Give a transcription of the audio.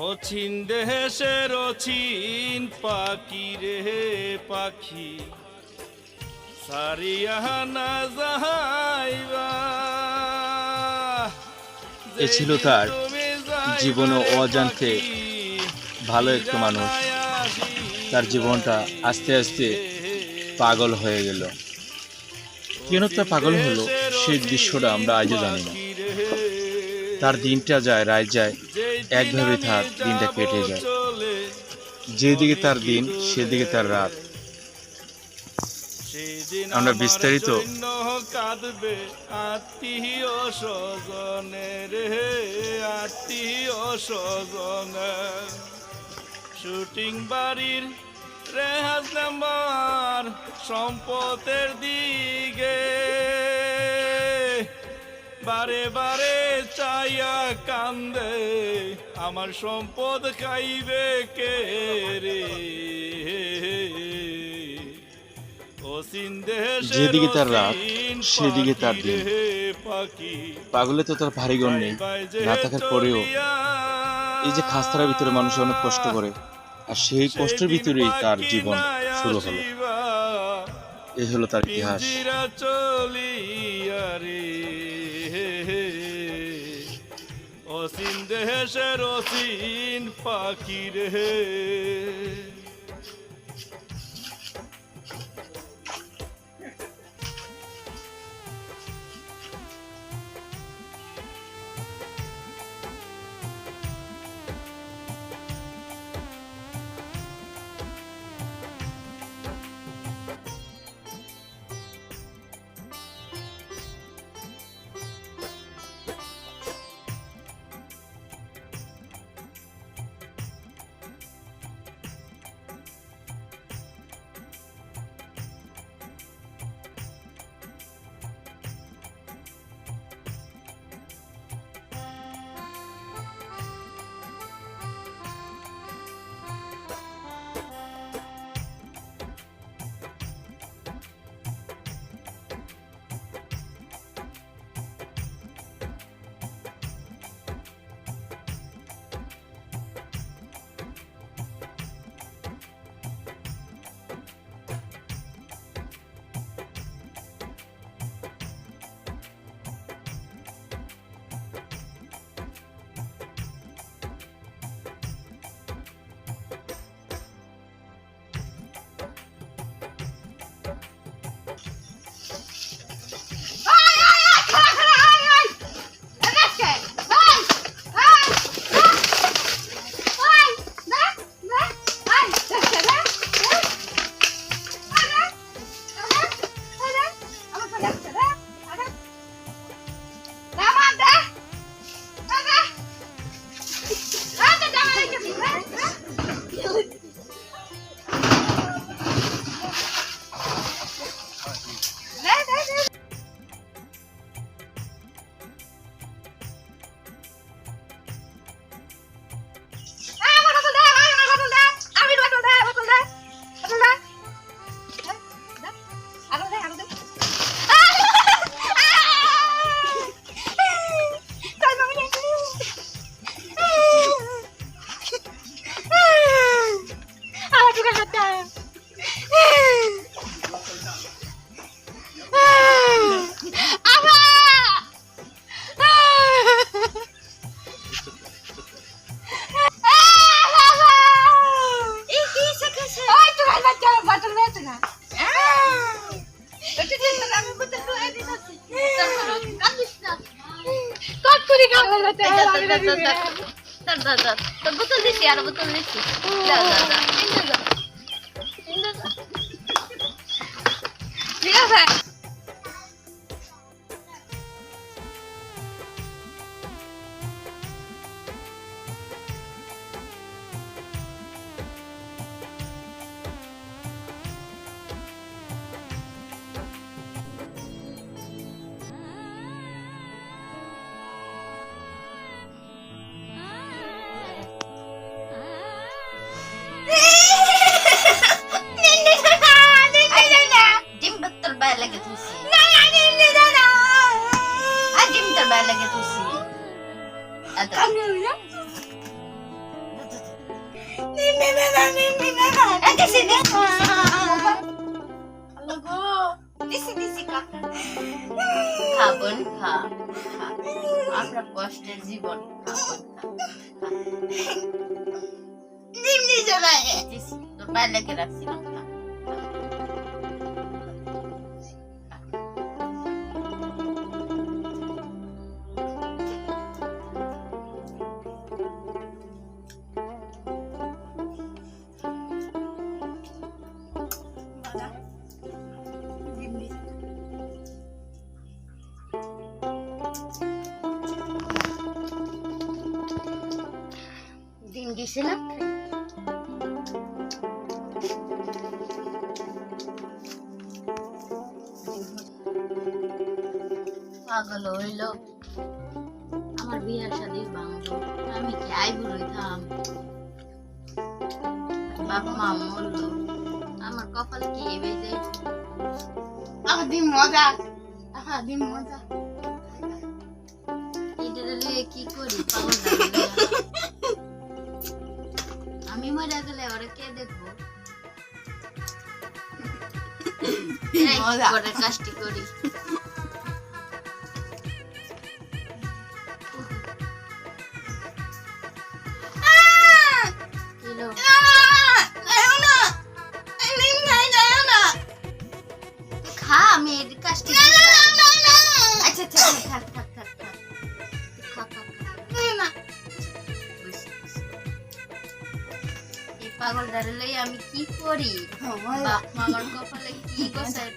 অচিন দেশের অচিন পাখি রে পাখি সারিয়া না যাইবা। এ ছিল তার জীবনে অজান্তে ভালো একটা মানুষ, তার জীবনটা আস্তে আস্তে পাগল হয়ে গেল। কেন তা পাগল হলো সেই দৃশ্যটা আমরা আজও জানি না। তার দিনটা যায় রাত যায়, একভাবে তার দিনটা কেটে যায়। যেদিকে তার দিন সেদিকে তার রাত। আমরা বিস্তারিত কাঁদবে আত্মীয় স্বজনের হে আত্মীয় স্বজনের। শুটিং বাড়ির রেহাজ নাম্বার সম্পদের দিকে বারে বারে চাইয়া কান্দে আমার সম্পদ খাইবে কে রে। যেদিকে তার রাত সেদিকে তার দিন। পাগলে তো তার ভারী গণ নেই, না থাকার পরেও এই যে খাস্তার ভিতরে মানুষ অনেক কষ্ট করে, আর সেই কষ্টের ভিতরেই তার জীবন শুরু হলো। এই হলো তার ইতিহাস। অসীন দেশের অসীন পাখি রে। বোতল দিছি আর বোতল দিছি। ঠিক আছে। খাবন খা খা। আপনার কষ্টের জীবন খাবন খা খা। দিছি, তোর পায়ে লেগে রাখছিলাম খা। ডিম দিছে না? পাগল হইল আমার বিয়ার শাদী ভাঙলো, আমি কি আইবু রইতাম? বাপ মা মরলো, আমার কপালে কি এবে যাই? ডিম মজা ডিম মজা এটারে লিয়ে কি করি? পাগল লাগলে আমি মরে গেলে ওরা কে দেখবো? এই মজা। করে কাজটি করি। কিলো খা, আমি এই কাজটি আচ্ছা আচ্ছা থাক থাক থাক থাক খা খা খা। বুঝছি, বুঝছি। এই পাগল ডারে আমি কি করি? বাপ মামার কপালে কি গোছায়?